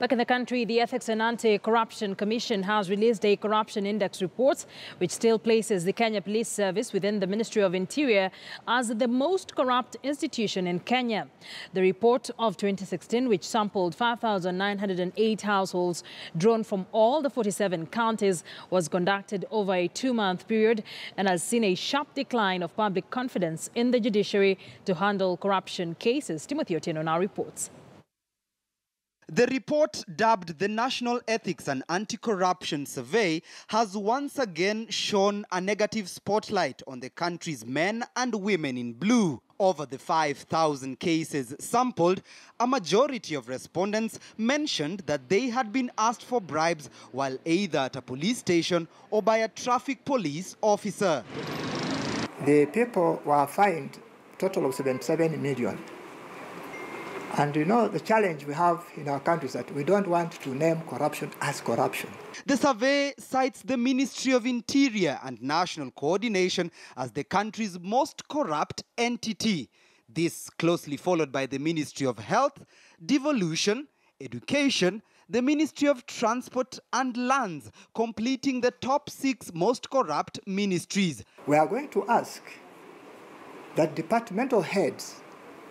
Back in the country, the Ethics and Anti-Corruption Commission has released a corruption index report, which still places the Kenya Police Service within the Ministry of Interior as the most corrupt institution in Kenya. The report of 2016, which sampled 5,908 households drawn from all the 47 counties, was conducted over a 2-month period and has seen a sharp decline of public confidence in the judiciary to handle corruption cases. Timothy Otieno now reports. The report, dubbed the National Ethics and Anti-Corruption Survey, has once again shone a negative spotlight on the country's men and women in blue. Over the 5,000 cases sampled, a majority of respondents mentioned that they had been asked for bribes while either at a police station or by a traffic police officer. The people were fined a total of 77 million. And you know, the challenge we have in our country is that we don't want to name corruption as corruption. The survey cites the Ministry of Interior and National Coordination as the country's most corrupt entity. This closely followed by the Ministry of Health, Devolution, Education, the Ministry of Transport and Lands, completing the top 6 most corrupt ministries. We are going to ask that departmental heads,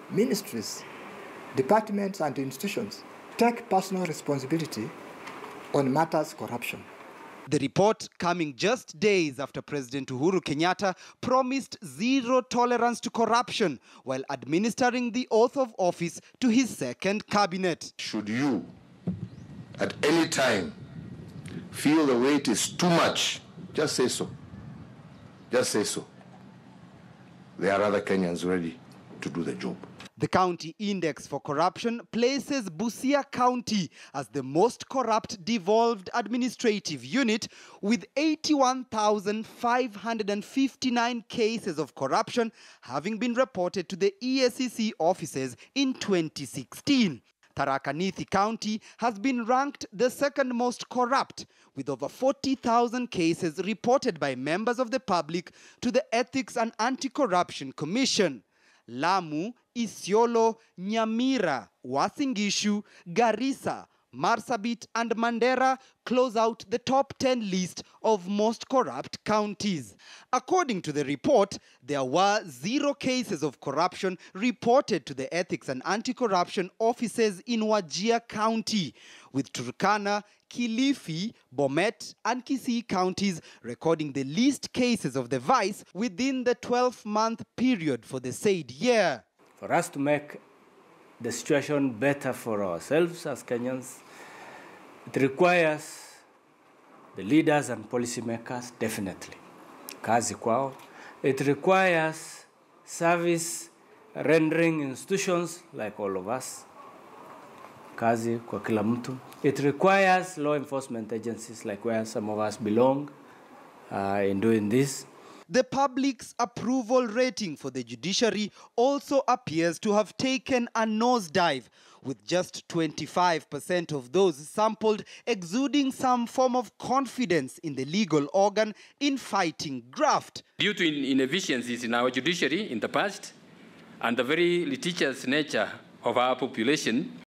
ministries, departments and institutions take personal responsibility on matters corruption. The report coming just days after President Uhuru Kenyatta promised zero tolerance to corruption while administering the oath of office to his second cabinet. Should you, at any time, feel the weight is too much, just say so. Just say so. There are other Kenyans ready to do the job. The county index for corruption places Busia County as the most corrupt devolved administrative unit with 81,559 cases of corruption having been reported to the EACC offices in 2016. Tharaka Nithi County has been ranked the second most corrupt, with over 40,000 cases reported by members of the public to the Ethics and Anti-Corruption Commission. Lamu, Isiolo, Nyamira, Uasin Gishu, Garissa, Marsabit and Mandera close out the top 10 list of most corrupt counties. According to the report, there were 0 cases of corruption reported to the Ethics and Anti-Corruption offices in Wajir County, with Turkana, Kilifi, Bomet and Kisii counties recording the least cases of the vice within the 12-month period for the said year. For us to make the situation better for ourselves as Kenyans, it requires the leaders and policymakers, definitely. Kazi kwao. It requires service rendering institutions like all of us. Kazi kwa kila mtu. It requires law enforcement agencies like where some of us belong in doing this. The public's approval rating for the judiciary also appears to have taken a nosedive, with just 25% of those sampled exuding some form of confidence in the legal organ in fighting graft. Due to inefficiencies in our judiciary in the past and the very litigious nature of our population,